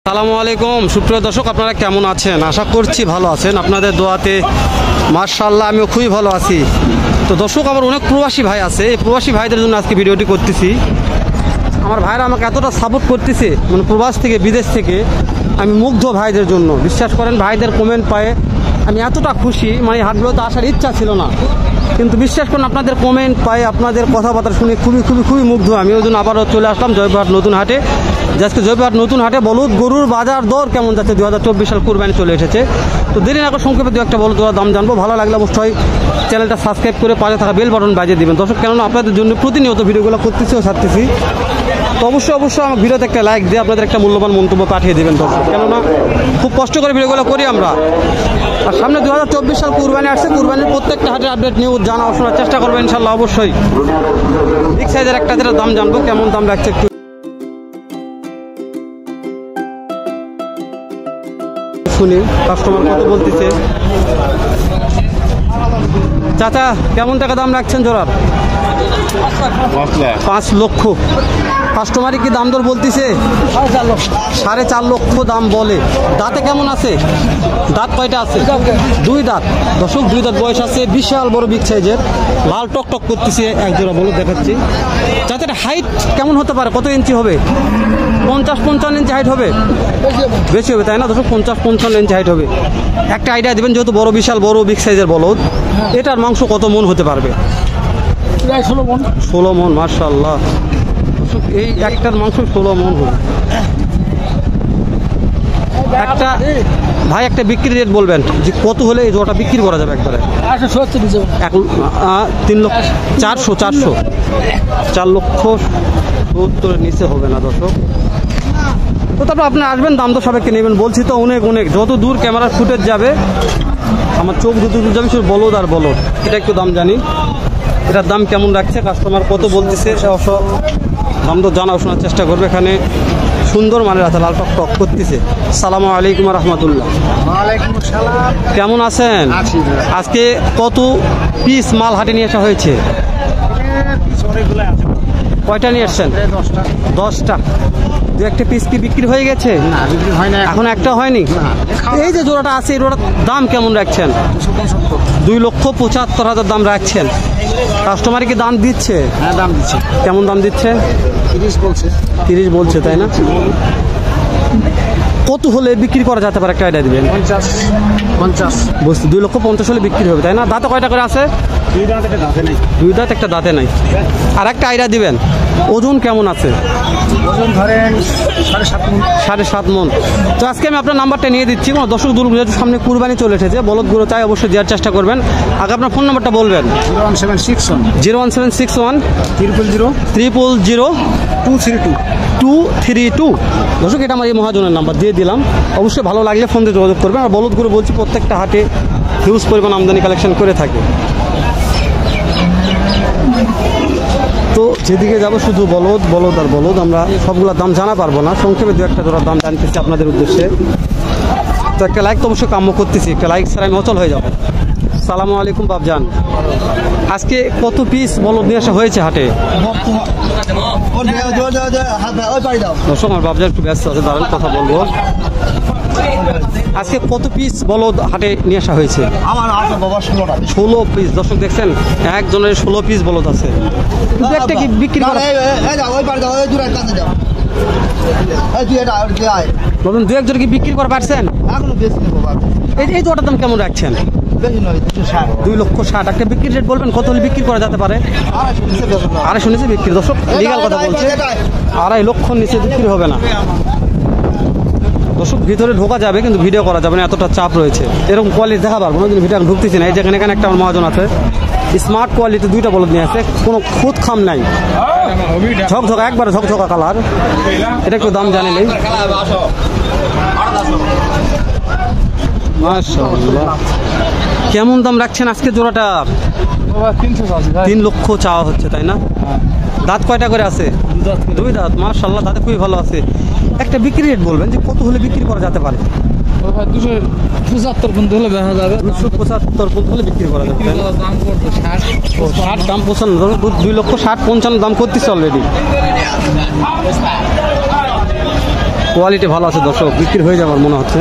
আসসালামু আলাইকুম সুপ্রিয় দর্শক, আপনারা কেমন আছেন? আশা করছি ভালো আছেন। আপনাদের দোয়াতে মাশাআল্লাহ আমিও খুবই ভালো আছি। তো দর্শক, আমার অনেক প্রবাসী ভাই আছে, এই প্রবাসী ভাইদের জন্য আজকে ভিডিওটি করতেছি। আমার ভাইরা আমাকে এতটা সাপোর্ট করতেছে, মানে প্রবাস থেকে বিদেশ থেকে, আমি মুগ্ধ ভাইদের জন্য। বিশ্বাস করেন, ভাইদের কমেন্ট পায়ে আমি এতটা খুশি, মানে হাটগুলোতে আসার ইচ্ছা ছিল না, কিন্তু বিশ্বাস করুন আপনাদের কমেন্ট পাই, আপনাদের কথাবার্তা শুনে খুবই মুগ্ধ আমি। ওই জন্য আবারও চলে আসলাম জয়পুরহাট নতুন হাটে। আজকে জয়পুরহাট নতুন হাটে বলদ গরুর বাজার দর কেমন যাচ্ছে, 2024 সাল কুরবানি চলে এসেছে। তো দেরি না করে সংক্ষেপে দু একটা বলদ গরুর দাম জানবো। ভালো লাগলে অবশ্যই চ্যানেলটা সাবস্ক্রাইব করে পাশে থাকা বেল বাটন বাজিয়ে দেবেন দর্শক, কেননা আপনাদের জন্য প্রতিনিয়ত ভিডিওগুলো করতেছি ও ছাড়তেছি। তো অবশ্যই আমার ভিডিওতে একটা লাইক দিয়ে আপনাদের একটা মূল্যবান মন্তব্য পাঠিয়ে দেবেন দর্শক, কেননা খুব কষ্ট করে ভিডিওগুলো করি আমরা। আর সামনে 2024 সাল কুরবানি আসছে, কুরবানির প্রত্যেকটা হাটের আপডেট নিউজ জানা শোনার চেষ্টা করবেন ইনশাল্লাহ। অবশ্যই বিগ সাইজের একটা যেটা দাম জানবো, কেমন দাম রাখছে একটু শুনি কাস্টমার কত বলতেছে। চাচা, কেমন টাকা দাম রাখছেন জোড়ার? 5 লক্ষ। কাস্টমারই কি দাম দর বলতেছে? 4.5 লক্ষ দাম বলে। দাঁতে কেমন আছে? দাঁত কয়টা আছে? 2 দাঁত দর্শক, 2 দাঁত বয়স আছে। বিশাল বড় বিগ সাইজের, লাল টক করতেছে এক জোড়া বলো দেখাচ্ছি। চাচার হাইট কেমন হতে পারে? কত ইঞ্চি হবে? 50-55 ইঞ্চি হাইট হবে, বেশি হবে তাই না দর্শক? 50-55 ইঞ্চি হাইট হবে। একটা আইডিয়া দেবেন, যেহেতু বড় বিশাল বড় বিগ সাইজের বলদ, এটার মাংস কত মন হতে পারবে? 16 মন। মাশাআল্লাহ, এই একটার মাংস 16 মন হবে। একটা ভাই একটা বিক্রি রেট বলবেন যে কত হলে এই জোড়াটা বিক্রি করা যাবে একবারে? 3 লক্ষ 4 লক্ষ 70 নিচে হবে না দর্শক। তো তারপর আপনি আসবেন, দাম তো সাবেককে নেবেন। বলছি তো অনেক যত দূর ক্যামেরার ফুটেজ যাবে, আমার চোখ যত দূর যাবে শুধু বলদ আর বলদ। এটা একটু দাম জানি, এটার দাম কেমন রাখছে, কাস্টমার কত বলতেছে, সে অবশ্য দাম তো জানা শোনার চেষ্টা করবে। এখানে সুন্দর মানের আছে, লাল টক করতেছে। আসসালামু আলাইকুম রাহমাতুল্লাহ। ওয়ালাইকুম আসসালাম। কেমন আছেন? আজকে কত পিস মাল হাটে নিয়ে আসা হয়েছে? কয়টা নিয়ে আসছেন? 10টা। 2-1 পিস কি বিক্রি হয়ে গেছে? না, বিক্রি হয় না এখন একটা হয়নি। এই যে জোড়াটা আছে, এই জোড়ার দাম কেমন রাখছেন? 2,75,000 দাম রাখছেন। কাস্টমার কি দাম দিচ্ছে? হ্যাঁ, দাম দিচ্ছে। কেমন দাম দিচ্ছে? 30 বলছে তাই না? কত হলে বিক্রি করা যেতে পারে একটা আইডিয়া দিবেন? 50 বুঝছি, 2,50,000 হলে বিক্রি হবে তাই না? দাঁতে কয়টা করে আছে? 2 দাঁত একটা দাঁতে নাই। 2 দাঁত একটা দাঁতে নাই। আর একটা আইডিয়া দিবেন, ওজন কেমন আছে? ওজন ধরেন 7.5 মণ। 7.5 মণ। তো আজকে আমি আপনার নাম্বারটা নিয়ে দিচ্ছি। কোনো দর্শক দূর যেহেতু সামনে কুরবানি চলে এসেছে, বলদগুলো চাই অবশ্যই দেওয়ার চেষ্টা করবেন। আগে আপনার ফোন নাম্বারটা বলবেন। 01761 01761 000 232 দর্শক, এটা আমার এই মহাজনের নাম্বার দিয়ে দিলাম। অবশ্যই ভালো লাগলে ফোন দিয়ে যোগাযোগ করবেন। আর বলদগুলো বলছি প্রত্যেকটা হাটে হিউজ পরিমাণ আমদানি কালেকশন করে থাকে। তো যেদিকে যাবো শুধু বলদ আর বলদ, আমরা সবগুলোর দাম জানা পারবো না, সংক্ষেপে 2-1 জোড়ার দাম জানতেছি আপনাদের উদ্দেশ্যে। তো একটা লাইক তো অবশ্যই কাম্য করতেছি, একটা লাইক ছাড়া আমি অচল হয়ে যাবো। সালামু আলাইকুম বাবজান, আজকে কত পিস বলদ নিয়ে আসা হয়েছে হাটে? দর্শক, আমার বাবজান একটু ব্যস্ত আছে, দাঁড়ান কথা বলবো। আজকে কত পিস বলদ হাটে নিয়ে আসা হয়েছে? 16 পিস। দর্শক দেখছেন, একজনের 16 পিস বলদ আছে। একটা কি বিক্রি করা? বলুন, 2-1 জোড়া কি বিক্রি করা পারছেন? এই জোড়াটার দাম কেমন রাখছেন? 2,60,000। একটা বিক্রি রেট বলবেন, কত হলে বিক্রি করা যেতে পারে? 250 নিচে বিক্রি। দর্শক লিগাল কথা বলছে, 2.5 লক্ষ নিচে বিক্রি হবে না দর্শক। ভিতরে ঢোকা যাবে কিন্তু ভিডিও করা যাবে না, এতটা চাপ রয়েছে। এরকম কোয়ালিটি দেখা পারবো না, কিন্তু ভিডিও ঢুকতেছি না। এই যেখানে একটা আমার মহাজন আছে, স্মার্ট কোয়ালিটি 2টা বলদ নিয়ে আছে, কোনো খুদ খাম নাই, ঝকঝকা একবারে ঝকঝকা কালার। এটা একটু দাম জানি নেই। মাশাআল্লাহ, কেমন দাম রাখছেন আজকে জোড়াটার? 3 লক্ষ চাওয়া হচ্ছে তাই না? দাঁত কয়টা করে আছে? 2 দাঁত। মাশাআল্লাহ, দাঁতে খুবই ভালো আছে। একটা বিক্রি রেট বলবেন যে কত হলে বিক্রি করা যেতে পারে? 275 পর্যন্ত হলে দেখা যাবে। 275 পর্যন্ত হলে বিক্রি করা যাবে। দাম করতে 60 দাম 55, 2,60,55 দাম করতেছে অলরেডি। কোয়ালিটি ভালো আছে দর্শক, বিক্রি হয়ে যাবার মনে হচ্ছে।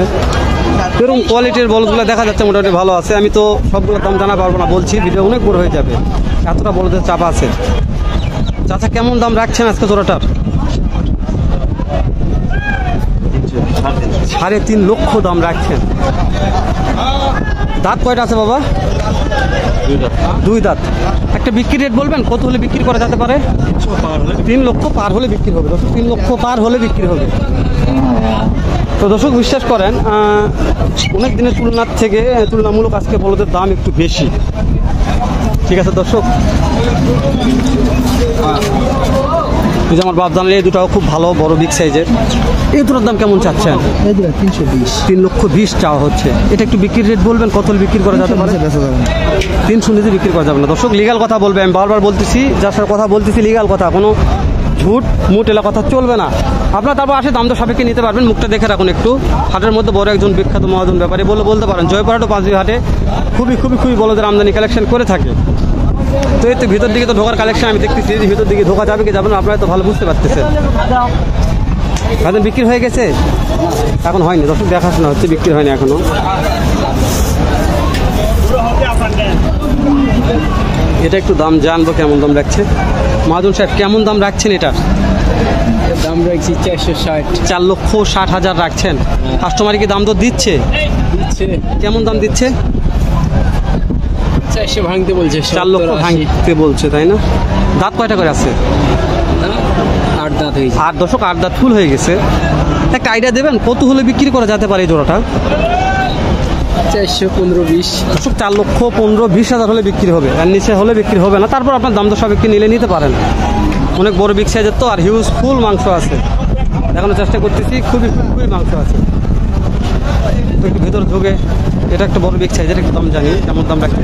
এরকম কোয়ালিটির বলদগুলো দেখা যাচ্ছে মোটামুটি ভালো আছে। আমি তো সবগুলো দাম জানা পারবো না, বলছি ভিডিও অনেক বড় হয়ে যাবে, এতটা বলদের চাপ আছে। চাচা কেমন দাম রাখছেন আজকে জোড়াটার? 3.5 লক্ষ দাম রাখছেন। দাঁত কয়টা আছে বাবা? 2 দাঁত। একটা বিক্রি রেট বলবেন, কত হলে বিক্রি করা যেতে পারে? 3 লক্ষ পার হলে বিক্রি হবে দর্শক, 3 লক্ষ পার হলে বিক্রি হবে। তো দর্শক বিশ্বাস করেন, অনেক দিনের তুলনার থেকে তুলনামূলক আজকে বলদের দাম একটু বেশি। ঠিক আছে দর্শক, এই যে আমার বাপ জানলে এই দুটাও খুব ভালো বড় বিগ সাইজের। এই দুটোর দাম কেমন চাচ্ছেন? 3 লক্ষ 20 চাওয়া হচ্ছে। এটা একটু বিক্রির রেট বলবেন, কত হলে বিক্রি করা যেতে পারে? 300 নিচে বিক্রি করা যাবে না দর্শক, লিগাল কথা বলবে। আমি বারবার বলতেছি, যার সাথে কথা বলতেছি লিগাল কথা, কোনো ঝুট মুট এলা কথা চলবে না। আপনার তারপর আসে দাম দর সাপেক্ষে নিতে পারবেন। মুখটা দেখে রাখুন একটু। হাটের মধ্যে বড় একজন বিখ্যাত মহাজন ব্যাপারী বলতে পারেন, জয়পুরহাট পাঁচবি হাটে খুবই বলদের আমদানি কালেকশন করে থাকে। তো এই তো ভিতর দিকে তো ঢোকার কালেকশন আমি দেখতেছি, যে ভিতর দিকে ঢোকা যাবে কি যাবে না আপনারা তো ভালো বুঝতে পারতেছেন। এখন বিক্রি হয়ে গেছে? এখন হয়নি দর্শক, দেখাশোনা হচ্ছে, বিক্রি হয়নি এখনো। এটা একটু দাম জানবো কেমন দাম রাখছে মহাজন সাহেব, কেমন দাম রাখছেন এটার? দাম রাখছি 460। 4,60,000 রাখছেন। কাস্টমার কি দাম তো দিচ্ছে? কেমন দাম দিচ্ছে? 400 ভাঙতে বলছে। 4 লক্ষ ভাঙতে বলছে, তাই না? দাঁত কয়টা করে আছে? 8 দাঁত হয়েছে। 8 দশক 8 দাঁত ফুল হয়ে গেছে। একটা আইডিয়া দেবেন কত হলে বিক্রি করা যেতে পারে এই জোড়াটা? 415-20। 4 লক্ষ 15-20 হাজার হলে বিক্রি হবে, আর নিচে হলে বিক্রি হবে না। তারপর আপনার দাম দর সাপেক্ষে নিলে নিতে পারেন। অনেক বড় বিগ সাইজের তো, আর হিউজ ফুল মাংস আছে। দেখানোর চেষ্টা করতেছি, খুবই মাংস আছে। তো একটু ভিতরে ঢুকে, এটা একটা বড় বিগ সাইজের, একটু দাম জানি কেমন দাম রাখতে।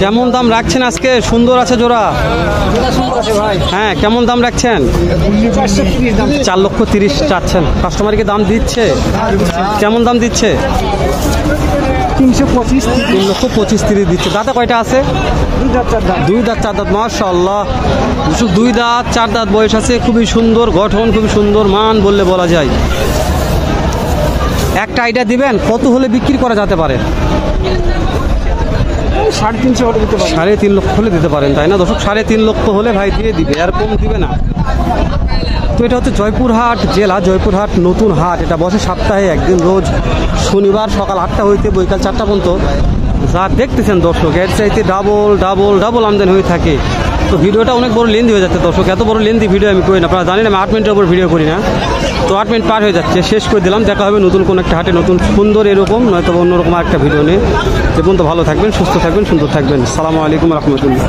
কেমন দাম রাখছেন আজকে? সুন্দর আছে জোড়া। হ্যাঁ, কেমন দাম রাখছেন? 4 লক্ষ 30 চাচ্ছেন। কাস্টমার কি দাম দিচ্ছে? কেমন দাম দিচ্ছে? 325। 3 লক্ষ 25-30 দিচ্ছে। দাঁতে কয়টা আছে? 2 দাঁত 4 দাঁত। মাশাআল্লাহ, 2 দাঁত 4 দাঁত বয়স আছে। খুবই সুন্দর গঠন, খুবই সুন্দর মান বললে বলা যায়। একটা আইডিয়া দিবেন কত হলে বিক্রি করা যেতে পারে? 3.5 লক্ষ হলে দিতে পারেন, তাই না দর্শক? 3.5 লক্ষ হলে ভাই দিয়ে দিবে, আর কম দিবে না। তো এটা হচ্ছে জয়পুরহাট জেলা, জয়পুরহাট নতুন হাট। এটা বসে সপ্তাহে একদিন, রোজ শনিবার সকাল 8টা হইতে বৈকাল 4টা পর্যন্ত। যা দেখতেছেন দর্শক, এর চাইতে ডাবল আমদানি হয়ে থাকে। তো ভিডিওটা অনেক বড় লেন্দি হয়ে যাচ্ছে দর্শক, এত বড় লেন্দি ভিডিও আমি করি না, আপনারা জানেন আমি 8 মিনিটের উপর ভিডিও করি না। তো 8 মিনিট পার হয়ে যাচ্ছে, শেষ করে দিলাম। দেখা হবে নতুন কোনো একটা হাটে, নতুন সুন্দর এরকম নয়তো অন্যরকম একটা ভিডিও নিয়ে। যে পর্যন্ত ভালো থাকবেন, সুস্থ থাকবেন, সুন্দর থাকবেন। আসসালামু আলাইকুম রহমতুল্লাহ।